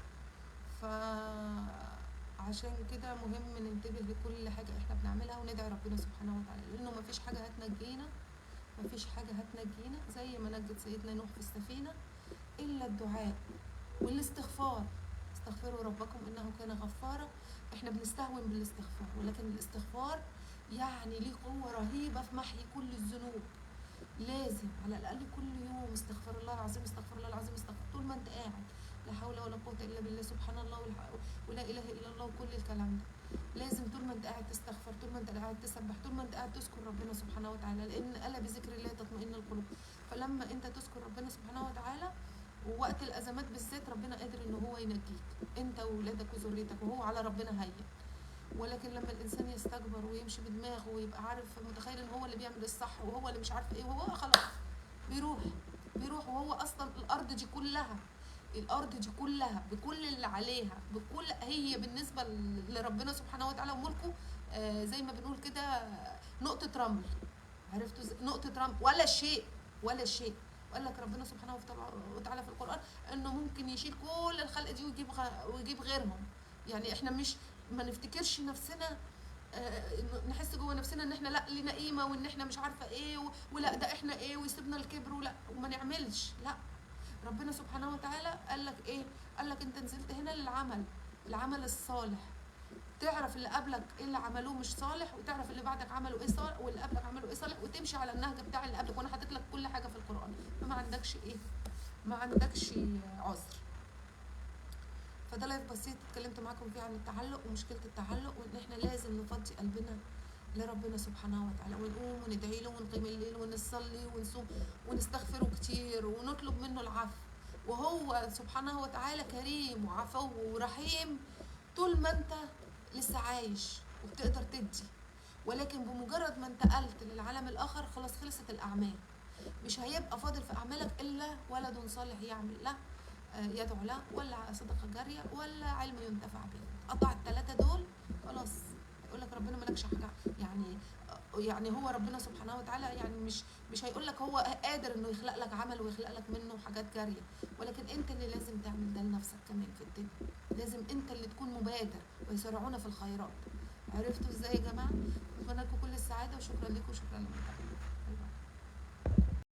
فعشان كده مهم ننتبه لكل حاجه احنا بنعملها، وندعي ربنا سبحانه وتعالى، لانه مفيش حاجه هتنجينا، مفيش حاجه هتنجينا زي ما نجت سيدنا نوح في السفينه الا الدعاء والاستغفار. استغفروا ربكم انه كان غفارا. احنا بنستهون بالاستغفار، ولكن الاستغفار يعني ليه قوه رهيبه في محي كل الذنوب. لازم على الاقل كل يوم استغفر الله العظيم، استغفر الله العظيم، استغفر، طول ما انت قاعد. لا حول ولا قوه الا بالله، سبحان الله ولا اله الا الله، وكل الكلام ده لازم طول ما انت قاعد تستغفر، طول ما انت قاعد تسبح، طول ما انت قاعد تذكر ربنا سبحانه وتعالى، لان الا بذكر الله تطمئن القلوب. فلما انت تذكر ربنا سبحانه وتعالى ووقت الازمات بالذات، ربنا قادر ان هو ينجيك انت واولادك وذريتك، وهو على ربنا هين. ولكن لما الانسان يستكبر ويمشي بدماغه ويبقى عارف متخيل ان هو اللي بيعمل الصح وهو اللي مش عارف ايه، وهو خلاص بيروح، بيروح وهو اصلا الارض دي كلها، الارض دي كلها بكل اللي عليها، بكل هي بالنسبه لربنا سبحانه وتعالى وملكه، زي ما بنقول كده نقطه رمل. عرفتوا نقطه رمل، ولا شيء، ولا شيء. وقال لك ربنا سبحانه وتعالى في القران انه ممكن يشيل كل الخلق دي ويجيب غيرهم. يعني احنا مش ما نفتكرش نفسنا، نحس جوه نفسنا ان احنا لا لينا قيمه، وان احنا مش عارفه ايه ولا ده احنا ايه، ويسيبنا الكبر ولا وما نعملش. لا، ربنا سبحانه وتعالى قال لك ايه؟ قال لك انت نزلت هنا للعمل، العمل الصالح، تعرف اللي قبلك ايه اللي عملوه مش صالح، وتعرف اللي بعدك عملوا ايه صالح، واللي قبلك عملوا ايه صالح، وتمشي على النهج بتاع اللي قبلك. وانا حاطط لك كل حاجه في القران، فما عندكش ايه، ما عندكش عذر. فده لايف بسيط اتكلمت معاكم فيه عن التعلق ومشكله التعلق، وان احنا لازم نفضي قلبنا لربنا سبحانه وتعالى، ونقوم وندعي له ونقيم الليل ونصلي ونصوم ونستغفره كتير ونطلب منه العفو. وهو سبحانه وتعالى كريم وعفو ورحيم طول ما انت لسه عايش وبتقدر تدي. ولكن بمجرد ما انتقلت للعالم الاخر خلاص خلصت الاعمال، مش هيبقى فاضل في اعمالك الا ولد صالح يعمل له، يدعو له، ولا صدقه جاريه، ولا علم ينتفع به. قطع الثلاثه دول خلاص، يقول لك ربنا مالكش حاجه. يعني هو ربنا سبحانه وتعالى يعني مش هيقول لك هو قادر انه يخلق لك عمل ويخلق لك منه حاجات جاريه، ولكن انت اللي لازم تعمل ده لنفسك كمان في الدنيا. لازم انت اللي تكون مبادر، ويسارعون في الخيرات. عرفتوا ازاي يا جماعه؟ اتمنى لكم كل السعاده، وشكرا لكم وشكرا لكم.